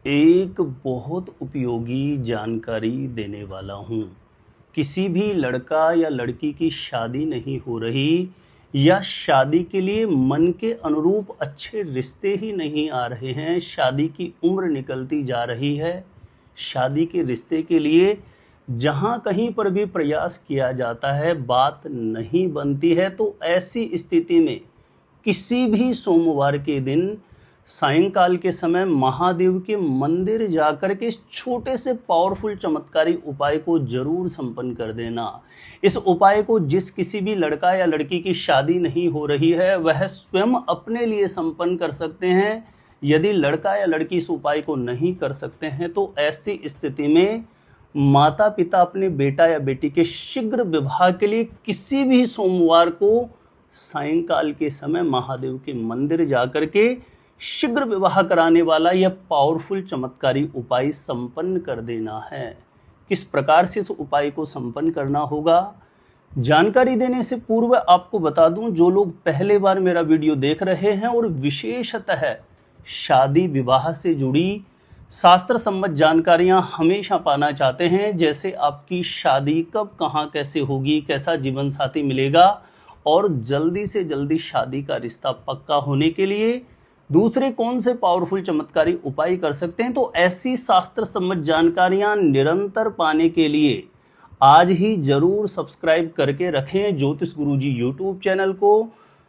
एक बहुत उपयोगी जानकारी देने वाला हूँ। किसी भी लड़का या लड़की की शादी नहीं हो रही या शादी के लिए मन के अनुरूप अच्छे रिश्ते ही नहीं आ रहे हैं, शादी की उम्र निकलती जा रही है, शादी के रिश्ते के लिए जहाँ कहीं पर भी प्रयास किया जाता है बात नहीं बनती है, तो ऐसी स्थिति में किसी भी सोमवार के दिन सायंकाल के समय महादेव के मंदिर जाकर के इस छोटे से पावरफुल चमत्कारी उपाय को जरूर संपन्न कर देना। इस उपाय को जिस किसी भी लड़का या लड़की की शादी नहीं हो रही है वह स्वयं अपने लिए संपन्न कर सकते हैं। यदि लड़का या लड़की इस उपाय को नहीं कर सकते हैं तो ऐसी स्थिति में माता पिता अपने बेटा या बेटी के शीघ्र विवाह के लिए किसी भी सोमवार को सायंकाल के समय महादेव के मंदिर जाकर के शीघ्र विवाह कराने वाला यह पावरफुल चमत्कारी उपाय संपन्न कर देना है। किस प्रकार से इस उपाय को संपन्न करना होगा, जानकारी देने से पूर्व आपको बता दूं, जो लोग पहले बार मेरा वीडियो देख रहे हैं और विशेषतः शादी विवाह से जुड़ी शास्त्र सम्मत जानकारियां हमेशा पाना चाहते हैं, जैसे आपकी शादी कब कहां कैसे होगी, कैसा जीवन साथी मिलेगा और जल्दी से जल्दी शादी का रिश्ता पक्का होने के लिए दूसरे कौन से पावरफुल चमत्कारी उपाय कर सकते हैं, तो ऐसी शास्त्र सम्मत जानकारियां निरंतर पाने के लिए आज ही जरूर सब्सक्राइब करके रखें। ज्योतिष गुरुजी यूट्यूब चैनल को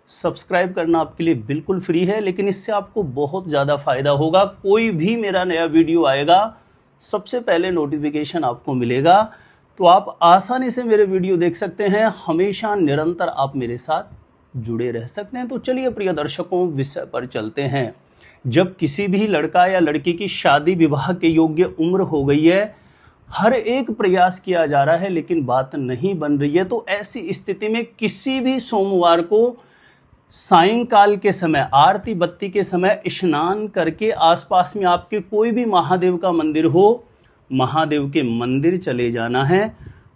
सब्सक्राइब करना आपके लिए बिल्कुल फ्री है, लेकिन इससे आपको बहुत ज़्यादा फायदा होगा। कोई भी मेरा नया वीडियो आएगा सबसे पहले नोटिफिकेशन आपको मिलेगा, तो आप आसानी से मेरे वीडियो देख सकते हैं। हमेशा निरंतर आप मेरे साथ जुड़े रह सकते हैं। तो चलिए प्रिय दर्शकों, विषय पर चलते हैं। जब किसी भी लड़का या लड़की की शादी विवाह के योग्य उम्र हो गई है, हर एक प्रयास किया जा रहा है लेकिन बात नहीं बन रही है, तो ऐसी स्थिति में किसी भी सोमवार को सायंकाल के समय आरती बत्ती के समय स्नान करके आसपास में आपके कोई भी महादेव का मंदिर हो, महादेव के मंदिर चले जाना है।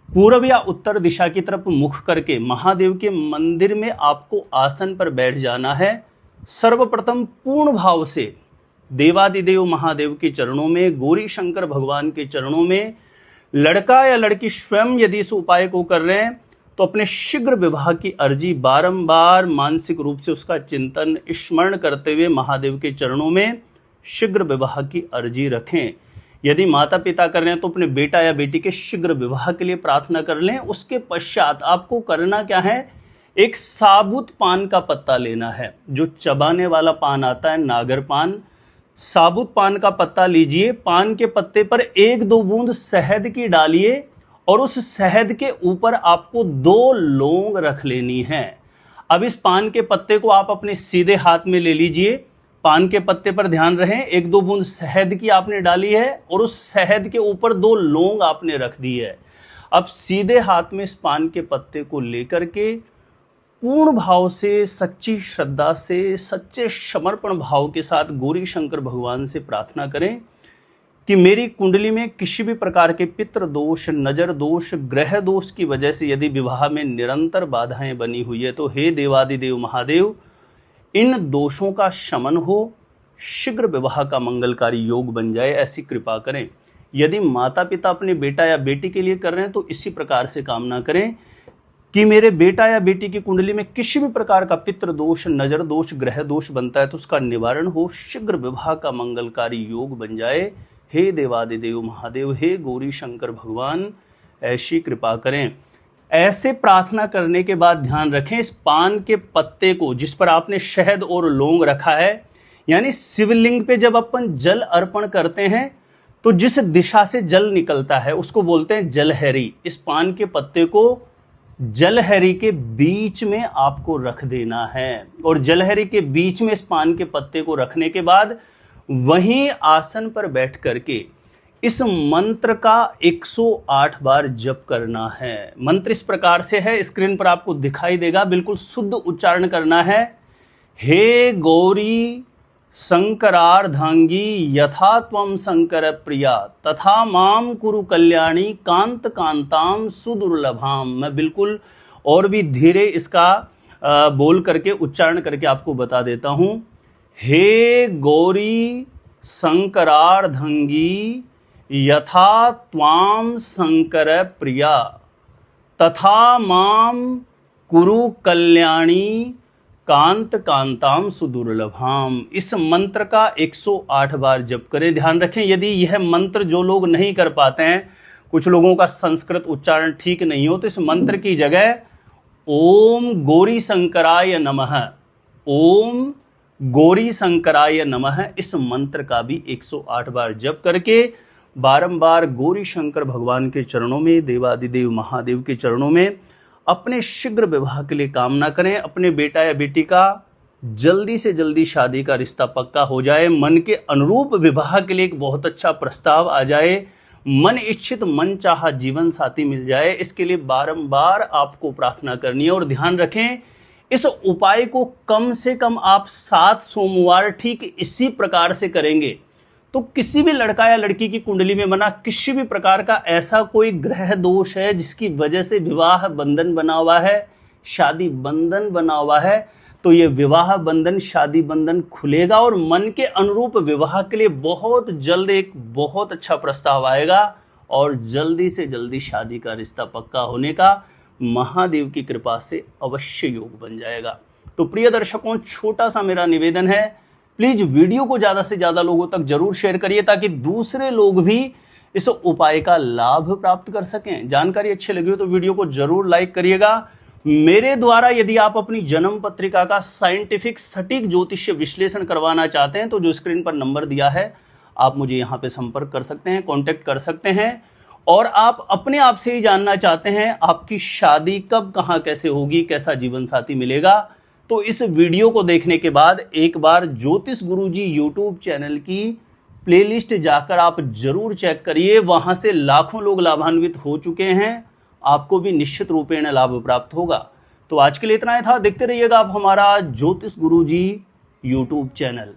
पूर्व या उत्तर दिशा की तरफ मुख करके महादेव के मंदिर में आपको आसन पर बैठ जाना है। सर्वप्रथम पूर्ण भाव से देवादिदेव महादेव के चरणों में, गौरी शंकर भगवान के चरणों में, लड़का या लड़की स्वयं यदि इस उपाय को कर रहे हैं तो अपने शीघ्र विवाह की अर्जी बारंबार मानसिक रूप से उसका चिंतन स्मरण करते हुए महादेव के चरणों में शीघ्र विवाह की अर्जी रखें। यदि माता पिता कर रहे हैं तो अपने बेटा या बेटी के शीघ्र विवाह के लिए प्रार्थना कर लें। उसके पश्चात आपको करना क्या है, एक साबुत पान का पत्ता लेना है, जो चबाने वाला पान आता है, नागर पान। साबुत पान का पत्ता लीजिए, पान के पत्ते पर 1-2 बूंद शहद की डालिए और उस शहद के ऊपर आपको 2 लौंग रख लेनी है। अब इस पान के पत्ते को आप अपने सीधे हाथ में ले लीजिए। पान के पत्ते पर ध्यान रहें, 1-2 बूंद शहद की आपने डाली है और उस शहद के ऊपर 2 लौंग आपने रख दी है। अब सीधे हाथ में इस पान के पत्ते को लेकर के पूर्ण भाव से, सच्ची श्रद्धा से, सच्चे समर्पण भाव के साथ गौरी शंकर भगवान से प्रार्थना करें कि मेरी कुंडली में किसी भी प्रकार के पितृ दोष, नजर दोष, ग्रह दोष की वजह से यदि विवाह में निरंतर बाधाएं बनी हुई है तो हे देवादिदेव महादेव, इन दोषों का शमन हो, शीघ्र विवाह का मंगलकारी योग बन जाए, ऐसी कृपा करें। यदि माता पिता अपने बेटा या बेटी के लिए कर रहे हैं तो इसी प्रकार से कामना करें कि मेरे बेटा या बेटी की कुंडली में किसी भी प्रकार का पितृ दोष, नजर दोष, ग्रह दोष बनता है तो उसका निवारण हो, शीघ्र विवाह का मंगलकारी योग बन जाए। हे देवादिदेव महादेव, हे गौरी शंकर भगवान, ऐसी कृपा करें। ऐसे प्रार्थना करने के बाद ध्यान रखें, इस पान के पत्ते को जिस पर आपने शहद और लौंग रखा है, यानी शिवलिंग पे जब अपन जल अर्पण करते हैं तो जिस दिशा से जल निकलता है उसको बोलते हैं जलहरी। इस पान के पत्ते को जलहरी के बीच में आपको रख देना है और जलहरी के बीच में इस पान के पत्ते को रखने के बाद वहीं आसन पर बैठ करके इस मंत्र का 108 बार जप करना है। मंत्र इस प्रकार से है, स्क्रीन पर आपको दिखाई देगा, बिल्कुल शुद्ध उच्चारण करना है। हे गौरी शंकरार्धांगी यथा त्वं शंकर प्रिया तथा माम कुरु कल्याणी कांत कांताम सुदुर्लभाम। मैं बिल्कुल और भी धीरे इसका बोल करके उच्चारण करके आपको बता देता हूं। हे गौरी शंकरार्धंगी यथा त्वाम शंकर प्रिया तथा माम कुरु कल्याणी कांत कांताम सुदुर्लभाम। इस मंत्र का 108 बार जप करें। ध्यान रखें, यदि यह मंत्र जो लोग नहीं कर पाते हैं, कुछ लोगों का संस्कृत उच्चारण ठीक नहीं हो, तो इस मंत्र की जगह ओम गौरी शंकराय नमः, ओम गौरी शंकराय नमः, इस मंत्र का भी 108 बार जप करके बारंबार गौरी शंकर भगवान के चरणों में, देवादिदेव महादेव के चरणों में अपने शीघ्र विवाह के लिए कामना करें। अपने बेटा या बेटी का जल्दी से जल्दी शादी का रिश्ता पक्का हो जाए, मन के अनुरूप विवाह के लिए एक बहुत अच्छा प्रस्ताव आ जाए, मन इच्छित मन चाहा जीवन साथी मिल जाए। इसके लिए बारंबार आपको प्रार्थना करनी है। और ध्यान रखें, इस उपाय को कम से कम आप 7 सोमवार ठीक इसी प्रकार से करेंगे तो किसी भी लड़का या लड़की की कुंडली में बना किसी भी प्रकार का ऐसा कोई ग्रह दोष है जिसकी वजह से विवाह बंधन बना हुआ है, शादी बंधन बना हुआ है, तो ये विवाह बंधन, शादी बंधन खुलेगा और मन के अनुरूप विवाह के लिए बहुत जल्द एक बहुत अच्छा प्रस्ताव आएगा और जल्दी से जल्दी शादी का रिश्ता पक्का होने का महादेव की कृपा से अवश्य योग बन जाएगा। तो प्रिय दर्शकों, छोटा सा मेरा निवेदन है, प्लीज वीडियो को ज्यादा से ज्यादा लोगों तक जरूर शेयर करिए ताकि दूसरे लोग भी इस उपाय का लाभ प्राप्त कर सकें। जानकारी अच्छी लगी हो तो वीडियो को जरूर लाइक करिएगा। मेरे द्वारा यदि आप अपनी जन्म पत्रिका का साइंटिफिक सटीक ज्योतिष्य विश्लेषण करवाना चाहते हैं तो जो स्क्रीन पर नंबर दिया है आप मुझे यहाँ पे संपर्क कर सकते हैं, कांटेक्ट कर सकते हैं। और आप अपने आप से ही जानना चाहते हैं आपकी शादी कब, कहाँ, कैसे होगी, कैसा जीवन साथी मिलेगा, तो इस वीडियो को देखने के बाद एक बार ज्योतिष गुरुजी यूट्यूब चैनल की प्लेलिस्ट जाकर आप जरूर चेक करिए। वहां से लाखों लोग लाभान्वित हो चुके हैं, आपको भी निश्चित रूपेण लाभ प्राप्त होगा। तो आज के लिए इतना ही था। देखते रहिएगा आप हमारा ज्योतिष गुरुजी यूट्यूब चैनल।